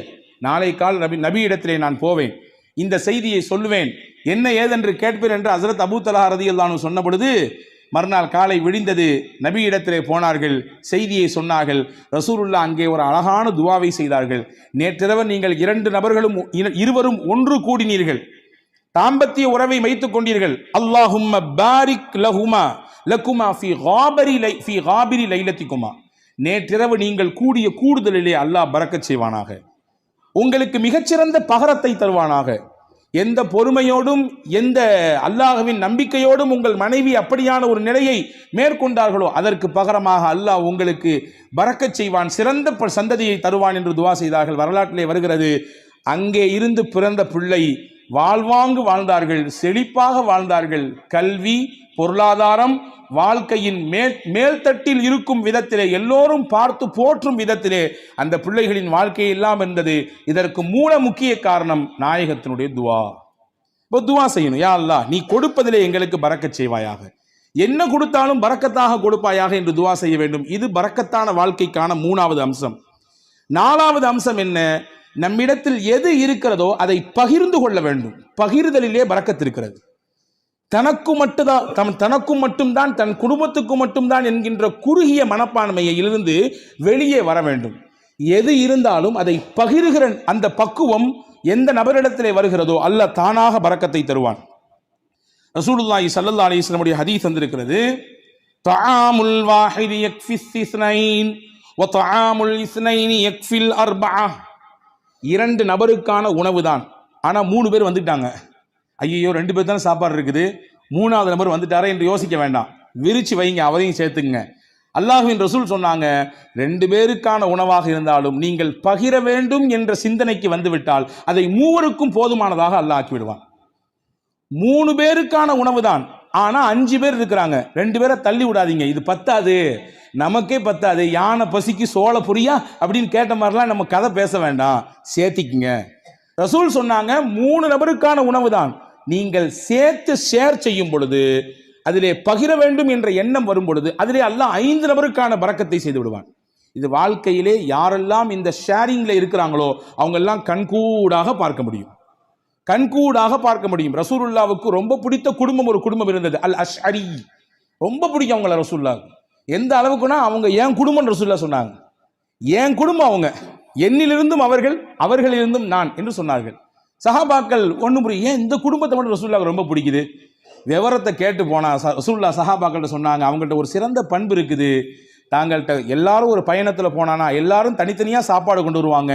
நாளை கால் நபி இடத்திலே நான் போவேன், இந்த செய்தியை சொல்லுவேன், என்ன ஏதென்று கேட்பேன் என்று ஹஸரத் அபூ தல்ஹா ரலியல்லாஹு அன்ஹு சொன்ன பொழுது மறுநாள் காலை விடிந்தது, நபி இடத்திலே போனார்கள், செய்தியை சொன்னார்கள். ரசூலுல்லாஹ் அங்கே ஒரு அழகான துவாவை செய்தார்கள். நேற்றிரவு நீங்கள் இருவரும் ஒன்று கூடினீர்கள், தாம்பத்திய உறவை வைத்துக் கொண்டீர்கள். அல்லாஹும்ம பாரிக் லஹுமா லகுமா ஃபீ காபிரி லைலத்திகுமா, நேற்றிரவு நீங்கள் கூடிய கூடுதலிலே அல்லாஹ் பரக்கத் செய்வானாக, உங்களுக்கு மிகச்சிறந்த பகரத்தை தருவானாக. எந்த பொறுமையோடும் எந்த அல்லாஹ்வின் நம்பிக்கையோடும் உங்கள் மனைவி அப்படியான ஒரு நிலையை மேற்கொண்டார்களோ அதற்கு பகரமாக அல்லாஹ் உங்களுக்கு பரக்கத் செய்வான், சிறந்த சந்ததியை தருவான் என்று துவா செய்தார்கள். வரலாற்றிலே வருகிறது, அங்கே இருந்து பிறந்த பிள்ளை வாழ்வாங்கு வாழ்ந்தார்கள், செழிப்பாக வாழ்ந்தார்கள். கல்வி, பொருளாதாரம், வாழ்க்கையின் மேல்தட்டில் இருக்கும் விதத்திலே, எல்லோரும் பார்த்து போற்றும் விதத்திலே அந்த பிள்ளைகளின் வாழ்க்கை எல்லாம் இருந்தது. இதற்கு மூல முக்கிய காரணம் நாயகத்தினுடைய துவா. இப்போ துவா செய்யணும், யா அல்லாஹ் நீ கொடுப்பதிலே எங்களுக்கு பரக்கத் செய்வாயாக, என்ன கொடுத்தாலும் பரக்கத்தாக கொடுப்பாயாக என்று துவா செய்ய வேண்டும். இது பரக்கத்தான வாழ்க்கைக்கான மூணாவது அம்சம். நாலாவது அம்சம் என்ன? நம்மிடத்தில் எது இருக்கிறதோ அதை பகிர்ந்து கொள்ள வேண்டும். பகிர்தலிலே பரக்கத் இருக்கிறது. தனக்கும் மட்டும்தான் தன் குடும்பத்துக்கு மட்டும்தான் என்கின்ற குறுகிய மனப்பான்மையிலிருந்து வெளியே வர வேண்டும். எது இருந்தாலும் அதை பகிர்கிற அந்த பக்குவம் எந்த நபரிடத்திலே வருகிறதோ அல்லாஹ் தானாக பரக்கத்தை தருவான். ரசூலுல்லாஹி ஸல்லல்லாஹு அலைஹி வஸல்லம் உடைய ஹதீஸ் வந்திருக்கிறது, தஆமுல் வாஹிதி யக்ஃபிஸ் இஸ்னைன் வ தஆமுல் இஸ்னைனி யக்ஃபில் அர்பஆ. இரண்டு நபருக்கான உணவு தான், ஆனா 3 பேர் வந்துட்டாங்க. ஐயோ 2 பேர் தானே சாப்பாடு இருக்குது, 3வது நபர் வந்துட்டாரே என்று யோசிக்க வேண்டாம், விரிச்சு வைங்க, அவரையும் சேர்த்துங்க. அல்லாஹ்வின் ரசூல் சொன்னாங்க, 2 பேருக்கான உணவாக இருந்தாலும் நீங்கள் பகிர வேண்டும் என்ற சிந்தனைக்கு வந்துவிட்டால் அதை 3 போதுமானதாக அல்லாஹ் ஆக்கி விடுவான். 3 பேருக்கான உணவு தான், ஆனா 5 பேர் இருக்கிறாங்க, 2 பேரை தள்ளி விடாதீங்க, இது பத்தாது, நமக்கே பத்தாது, யானை பசிக்கு சோள புரியா அப்படின்னு கேட்ட மாதிரிலாம் நம்ம கதை பேச வேண்டாம், சேர்த்திக்குங்க. ரசூல் சொன்னாங்க 3 நபருக்கான உணவு தான், நீங்கள் சேர்த்து ஷேர் செய்யும் பொழுது, அதிலே பகிர வேண்டும் என்ற எண்ணம் வரும் பொழுது அதிலே அல்லாஹ் 5 நபருக்கான பரக்கத்தை செய்து விடுவான். இது வாழ்க்கையிலே யாரெல்லாம் இந்த ஷேரிங்ல இருக்கிறாங்களோ அவங்க எல்லாம் கண்கூடாக பார்க்க முடியும், கண்கூடாக பார்க்க முடியும். ரசூலுல்லாவுக்கு ரொம்ப பிடித்த குடும்பம் ஒரு குடும்பம் இருந்தது, அல் அஷ்அரி. ரொம்ப பிடிக்கும் அவங்கள ரசூலுல்லாவுக்கு. எந்த அளவுக்குன்னா அவங்க என் குடும்பம் ரசூலுல்லாஹ் சொன்னாங்க, என் குடும்பம் அவங்க, என்னிலிருந்தும் அவர்களிலிருந்தும் நான் என்று சொன்னார்கள். சஹாபாக்கள் ஒன்றும் புரியும், ஏன் இந்த குடும்பத்தை மட்டும் ரசூலுல்லாஹ்வுக்கு ரொம்ப பிடிக்குது? விவரத்தை கேட்டு போனா ரசூலுல்லாஹ் சஹாபாக்கள்கிட்ட சொன்னாங்க, அவங்கள்ட்ட ஒரு சிறந்த பண்பு இருக்குது, தாங்கள்கிட்ட எல்லாரும் ஒரு பயணத்தில் போனானா எல்லாரும் தனித்தனியாக சாப்பாடு கொண்டு வருவாங்க,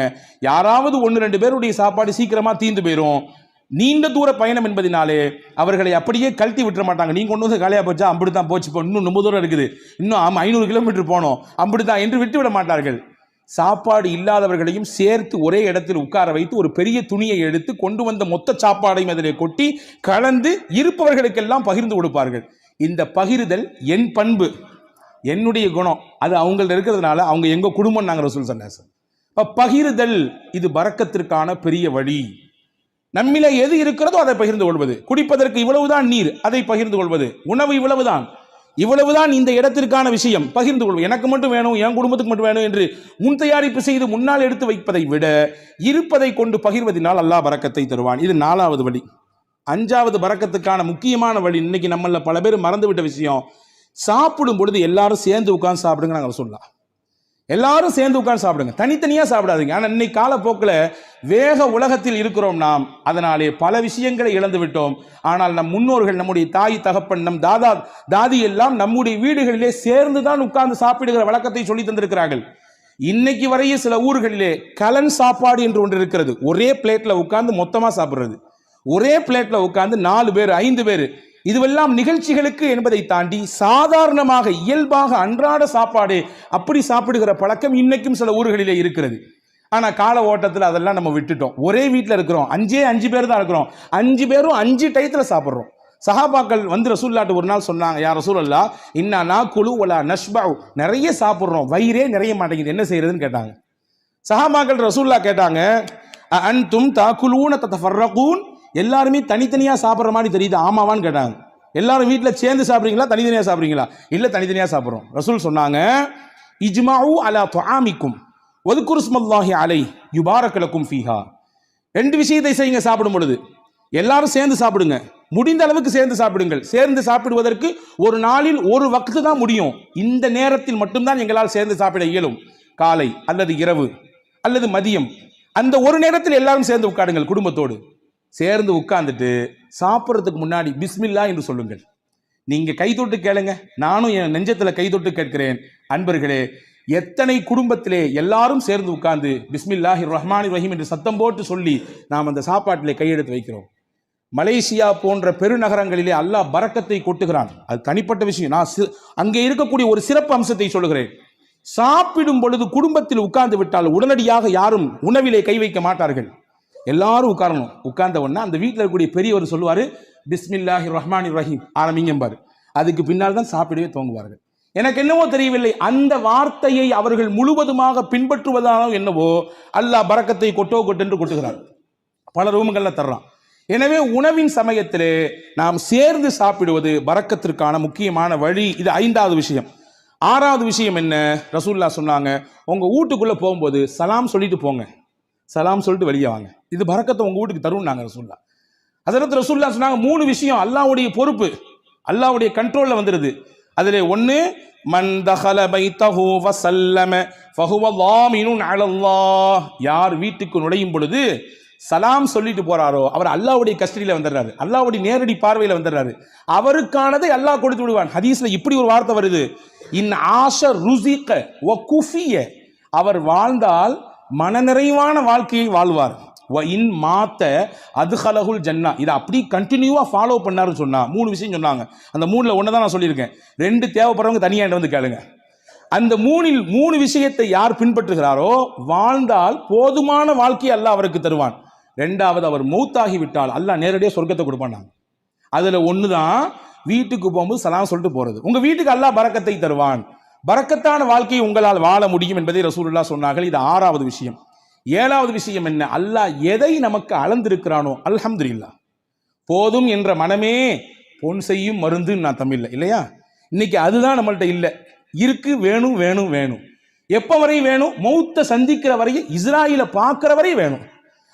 யாராவது 1-2 பேருடைய சாப்பாடு சீக்கிரமாக தீர்ந்து போயிடும். நீண்ட தூர பயணம் என்பதினாலே அவர்களை அப்படியே கழட்டி விட்டுற மாட்டாங்க. நீங்க கொண்டு வந்து காலியாக போச்சா, அப்படித்தான் போச்சு, இப்போ இன்னும் ரொம்ப தூரம் இருக்குது, இன்னும் 500 கிலோமீட்டர் போனோம், அப்படித்தான் என்று விட்டு விட மாட்டார்கள். சாப்பாடு இல்லாதவர்களையும் சேர்த்து ஒரே இடத்தில் உட்கார வைத்து ஒரு பெரிய துணியை எடுத்து கொண்டு வந்த மொத்த சாப்பாடையும் அதிலே கொட்டி கலந்து இருப்பவர்களுக்கெல்லாம் பகிர்ந்து கொடுப்பார்கள். இந்த பகிர்தல் என் பண்பு, என்னுடைய குணம், அது அவங்கள்ட்ட இருக்கிறதுனால அவங்க எங்க குடும்பம் நாங்கள் ரசூல் ஸல்லல்லாஹு அலைஹி வஸல்லம். பகிர்தல் இது பரக்கத்திற்கான பெரிய வழி. நம்மில எது இருக்கிறதோ அதை பகிர்ந்து கொள்வது. குடிப்பதற்கு இவ்வளவுதான் நீர், அதை பகிர்ந்து கொள்வது. உணவு இவ்வளவுதான் இந்த இடத்திற்கான விஷயம், பகிர்ந்து கொள்வது. எனக்கு மட்டும் வேணும், என் குடும்பத்துக்கு மட்டும் வேணும் என்று முன் தயாரிப்பு செய்து முன்னால் எடுத்து வைப்பதை விட இருப்பதை கொண்டு பகிர்வதனால் அல்லாஹ் பரக்கத்தை தருவான். இது 4வது வழி. 5வது பரக்கத்துக்கான முக்கியமான வழி, இன்னைக்கு நம்மள பல பேர் மறந்துவிட்ட விஷயம், சாப்பிடும் பொழுது எல்லாரும் சேர்ந்து உட்கார்ந்து சாப்பிடுங்க நாங்கள் சொல்லலாம். எல்லாரும் சேர்ந்து உட்கார்ந்து சாப்பிடுங்க, தனித்தனியா சாப்பிடாதீங்க. ஆனா இன்னைக்கு காலப்போக்கில் வேக உலகத்தில் இருக்கிறோம் நாம், அதனாலே பல விஷயங்களை இழந்து விட்டோம். ஆனால் நம் முன்னோர்கள், நம்முடைய தாய் தகப்பன், நம் தாதி எல்லாம் நம்முடைய வீடுகளிலே சேர்ந்து தான் உட்கார்ந்து சாப்பிடுகிற வழக்கத்தை சொல்லி தந்திருக்கிறார்கள். இன்னைக்கு வரையே சில ஊர்களிலே கலன் சாப்பாடு என்று ஒன்று இருக்கிறது. ஒரே பிளேட்ல உட்கார்ந்து மொத்தமா சாப்பிடுறது, ஒரே பிளேட்ல உட்கார்ந்து 4 பேர் 5 பேர், இதுவெல்லாம் நிகழ்ச்சிகளுக்கு என்பதை தாண்டி சாதாரணமாக இயல்பாக அன்றாட சாப்பாடு அப்படி சாப்பிடுகிற பழக்கம் இன்னைக்கும் சில ஊர்களிலே இருக்கிறது. ஆனா கால ஓட்டத்தில் அதெல்லாம் நம்ம விட்டுட்டோம். ஒரே வீட்டில் இருக்கிறோம், 5 பேர் தான் இருக்கிறோம், 5 பேரும் 5 டயத்தில் சாப்பிட்றோம். சஹாபாக்கள் வந்து ரசூலுல்லாஹ்ட்ட ஒரு நாள் சொன்னாங்க, யா ரசூலல்லாஹ் இன்னா நாக்குலு வலா நஷ்பஉ, நிறைய சாப்பிட்றோம், வயிறே நிறைய மாட்டேங்குது, என்ன செய்யறதுன்னு கேட்டாங்க. சஹாபாக்கள் ரசூலுல்லாஹ் கேட்டாங்க, அன்தும் தாக்குலூன ததஃபர்ரகூன், எல்லாருமே தனித்தனியா சாப்பிட்ற மாதிரி தெரியுது, ஆமாவான்னு கேட்டாங்க. எல்லாரும் வீட்டில் சேர்ந்து சாப்பிட்றீங்களா, தனித்தனியா சாப்பிட்றீங்களா? இல்லை, தனித்தனியா சாப்பிட்றோம். ரசூல் சொன்னாங்க, இஜ்மஉ அலா துஆமிக்கும் வதுகுரு ஸ்மல்லாஹி அலைஹி யுபாரக லக்கும் ஃபீஹா. 2 விஷயத்தை செய்யுங்க சாப்பிடும் பொழுது. எல்லாரும் சேர்ந்து சாப்பிடுங்க, முடிந்த அளவுக்கு சேர்ந்து சாப்பிடுங்கள். சேர்ந்து சாப்பிடுவதற்கு ஒரு நாளில் ஒரு வக்து தான் முடியும், இந்த நேரத்தில் மட்டும்தான் எங்களால் சேர்ந்து சாப்பிட இயலும். காலை அல்லது இரவு அல்லது மதியம், அந்த ஒரு நேரத்தில் எல்லாரும் சேர்ந்து உட்காருங்கள். குடும்பத்தோடு சேர்ந்து உட்கார்ந்துட்டு சாப்பிட்றதுக்கு முன்னாடி பிஸ்மில்லா என்று சொல்லுங்கள். நீங்க கைதொட்டு கேளுங்க, நானும் என் நெஞ்சத்துல கைதொட்டு கேட்கிறேன். அன்பர்களே, எத்தனை குடும்பத்திலே எல்லாரும் சேர்ந்து உட்கார்ந்து பிஸ்மில்லாஹிர் ரஹ்மானிர் ரஹீம் என்று சத்தம் போட்டு சொல்லி நாம் அந்த சாப்பாட்டிலே கையெடுத்து வைக்கிறோம். மலேசியா போன்ற பெருநகரங்களிலே அல்லாஹ் பரக்கத்தை கொட்டுகிறான், அது தனிப்பட்ட விஷயம். நான் அங்கே இருக்கக்கூடிய ஒரு சிறப்பு அம்சத்தை சொல்லுகிறேன். சாப்பிடும் பொழுது குடும்பத்தில் உட்கார்ந்து விட்டால் உடனடியாக யாரும் உணவிலே கை வைக்க மாட்டார்கள். எல்லாரும் உட்காரணும். உட்கார்ந்த உடனே அந்த வீட்டில் இருக்கக்கூடிய பெரியவர் சொல்லுவாரு, பிஸ்மில்லாஹிர் ரஹ்மானிர் ரஹீம் ஆரம்பிங்கம்பாரு. அதுக்கு பின்னால் தான் சாப்பிடவே துவங்குவார்கள். எனக்கு என்னவோ தெரியவில்லை, அந்த வார்த்தையை அவர்கள் முழுவதுமாக பின்பற்றுவதானோ என்னவோ, அல்லாஹ் பரக்கத்தை கொட்டென்று கொட்டுகிறார், பல ரூம்கள்ல தர்றான். எனவே உணவின் சமயத்திலே நாம் சேர்ந்து சாப்பிடுவது பரக்கத்திற்கான முக்கியமான வழி. இது 5வது விஷயம். 6வது விஷயம் என்ன? ரசூலுல்லாஹ் சொன்னாங்க, உங்க வீட்டுக்குள்ள போகும்போது சலாம் சொல்லிட்டு போங்க, சலாம் சொல்லிட்டு வெளியே வாங்க, இது பரக்கத்தை உங்க வீட்டுக்கு தரும் நாங்க ரசூலுல்லாஹ். ஹஜ்ரத் ரசூலுல்லாஹ் சொன்னாங்க, 3 விஷயம் அல்லாஹ்வுடைய பொறுப்பு, அல்லாஹ்வுடைய கண்ட்ரோல்ல வந்துருது. அதிலே 1, மன் தஹல பைத்தஹு வஸல்லம ஃபஹுவ லாமினுன் அலல்லாஹ், யார் வீட்டுக்கு நுழையும் பொழுது சலாம் சொல்லிட்டு போறாரோ அவர் அல்லாஹ்வுடைய கஸ்டடியில வந்துடுறாரு, அல்லாஹ்வுடைய நேரடி பார்வையில வந்துடுறாரு, அவருக்கானதை அல்லாஹ் கொடுத்து விடுவான். ஹதீஸ்ல இப்படி ஒரு வார்த்தை வருது, இன் ஆஷ ருஸிக வ குஃபிய, அவர் வாழ்ந்தால் மனநிறைவான வாழ்க்கையை வாழ்வார். வ இன் மாத்த அதுஹலஹுல் ஜன்னா, இதை அப்படி கண்டினியூவா ஃபாலோ பண்ணாருன்னு சொன்னா 3 விஷயம் சொன்னாங்க. அந்த 3ல ஒன்று தான் நான் சொல்லியிருக்கேன், 2 தேவைப்படுறவங்க தனியாக வந்து கேளுங்க. அந்த 3ல் 3 விஷயத்தை யார் பின்பற்றுகிறாரோ வாழ்ந்தால் போதுமான வாழ்க்கையை அல்லாஹ் அவருக்கு தருவான். 2வது, அவர் மௌத்தாகி விட்டால் அல்லாஹ் நேரடியாக சொர்க்கத்தை கொடுப்பான். அதுல 1 தான் வீட்டுக்கு போகும்போது சலாம் சொல்லிட்டு போறது. உங்க வீட்டுக்கு அல்லாஹ் பரக்கத்தை தருவான், பரக்கத்தான வாழ்க்கையை உங்களால் வாழ முடியும் என்பதை ரசூலுல்லாஹ் சொன்னார்கள். இது 6வது விஷயம். 7வது விஷயம் என்ன? அல்லாஹ் எதை நமக்கு அளந்திருக்கிறானோ அல்ஹம்துலில்லாஹ், போதும் என்ற மனமே பொன் செய்யும் மருந்து நான் தமிழ்ல இல்லையா, இன்னைக்கு அதுதான் நம்மள்ட்ட இல்லை. இருக்கு, வேணும் வேணும் வேணும். எப்ப வரையும் வேணும்? மௌத்த சந்திக்கிற வரையும், இஸ்ராயில பார்க்கிற வரையும் வேணும்,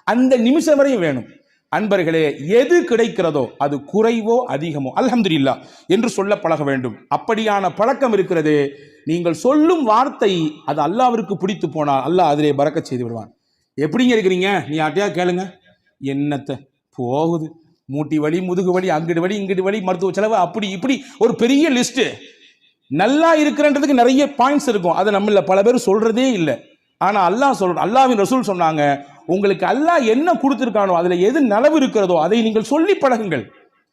அந்த நிமிஷம் வரையும் வேணும். அன்பர்களே, எது கிடைக்கிறதோ அது குறைவோ அதிகமோ அல்ஹம்துலில்லாஹ் என்று சொல்ல பழக வேண்டும். அப்படியான பழக்கம் இருக்கிறது. நீங்கள் சொல்லும் வார்த்தை அது அல்லாஹ்விற்கு பிடித்து போனால் அல்லாஹ் அதிலே பரக்கத் செய்து விடுவான். எப்படிங்க இருக்கிறீங்க? நீ யார்ட்டையா கேளுங்க, என்னத்தை போகுது, மூட்டி வலி, முதுகு வலி, அங்கிட்டு வலி, இங்கிட்டு வலி, மருத்துவ செலவு, அப்படி இப்படி ஒரு பெரிய லிஸ்ட். நல்லா இருக்கிறன்றதுக்கு நிறைய பாயிண்ட்ஸ் இருக்கும், அதை நம்மள பல பேர் சொல்றதே இல்லை. ஆனா அல்லாஹ்வின் ரசூல் சொன்னாங்க, உங்களுக்கு அல்லாஹ் என்ன கொடுத்திருக்கானோ அதுல எது நலவு இருக்கிறதோ அதை நீங்கள் சொல்லி பழகுங்கள்,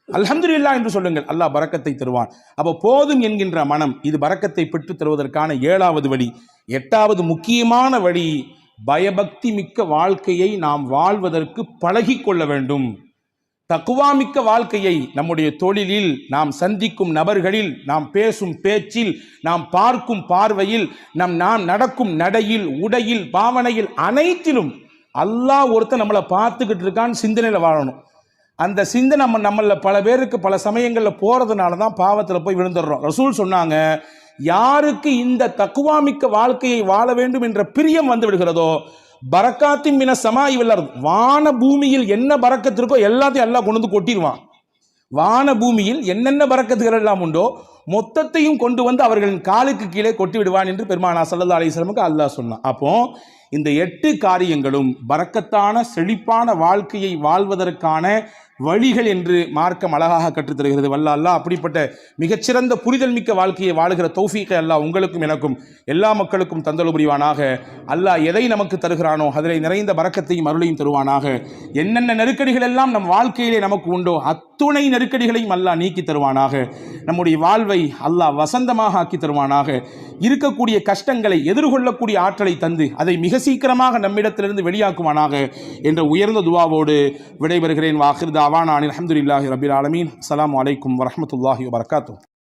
அல்ஹம்துலில்லாஹ் என்று சொல்லுங்கள், அல்லாஹ் பரக்கத்தை தருவான். அப்போ போதும் என்கின்ற மனம், இது பரக்கத்தை பெற்று தருவதற்கான 7வது வழி. 8வது முக்கியமான வழி, பயபக்தி மிக்க வாழ்க்கையை நாம் வாழ்வதற்கு பழகி கொள்ள வேண்டும். தக்குவா மிக்க வாழ்க்கையை நம்முடைய தொழிலில், நாம் சந்திக்கும் நபர்களில், நாம் பேசும் பேச்சில், நாம் பார்க்கும் பார்வையில், நாம் நடக்கும் நடையில், உடையில், பாவனையில், அனைத்திலும் அல்லாஹ் ஒருத்தன் நம்மளை பார்த்துக்கிட்டு இருக்கான்னு சிந்தனையில் வாழணும். அந்த சிந்தனை நம்மள பல பேருக்கு பல சமயங்களில் போறதுனால தான் பாவத்தில் போய் விழுந்துடுறோம். ரசூல் சொன்னாங்க, யாருக்கு இந்த தக்குவா மிக்க வாழ்க்கையை வாழ வேண்டும் என்ற பிரியம் வந்து விடுகிறதோ, பரக்காத்தின் மின சமாஇ வல் அர்த், வான பூமியில் என்ன பரக்கத்து இருக்கோ எல்லாத்தையும் அல்லாஹ் கொண்டு வந்து கொட்டிடுவான். வான பூமியில் என்னென்ன பரக்கத்துகள் எல்லாம் உண்டோ மொத்தத்தையும் கொண்டு வந்து அவர்களின் காலுக்கு கீழே கொட்டி விடுவான் என்று பெருமானார் ஸல்லல்லாஹு அலைஹி வஸல்லமுக்கு அல்லாஹ் சொன்னான். அப்போ இந்த 8 காரியங்களும் பரக்கத்தான செழிப்பான வாழ்க்கையை வாழ்வதற்கான வழிகள் என்று மார்க்கம் அழகாக கற்றுத்தருகிறது. வல்ல அல்லாஹ் அப்படிப்பட்ட மிகச்சிறந்த புரிதல் மிக்க வாழ்க்கையை வாழுகிற தௌஃபீகை அல்லாஹ் உங்களுக்கும் எனக்கும் எல்லா மக்களுக்கும் தந்தல் புரிவானாக. அல்லாஹ் எதை நமக்கு தருகிறானோ அதில் நிறைந்த பரக்கத்தையும் அருளையும் தருவானாக. என்னென்ன நெருக்கடிகள் எல்லாம் நம் வாழ்க்கையிலே நமக்கு உண்டோ அத்துணை நெருக்கடிகளையும் அல்லாஹ் நீக்கி தருவானாக. நம்முடைய வாழ்வை அல்லாஹ் வசந்தமாக ஆக்கி தருவானாக. இருக்கக்கூடிய கஷ்டங்களை எதிர்கொள்ளக்கூடிய ஆற்றலை தந்து அதை மிக சீக்கிரமாக நம்மிடத்திலிருந்து வெளியாக்குவானாக என்ற உயர்ந்த துஆவோடு விடைபெறுகிறேன். வாஹிர் தாவானா அல்ஹம்துலில்லாஹி ரப்பில் ஆலமீன். அஸ்ஸலாமு அலைக்கும் வரஹ்மத்துல்லாஹி வபரகாத்துஹு.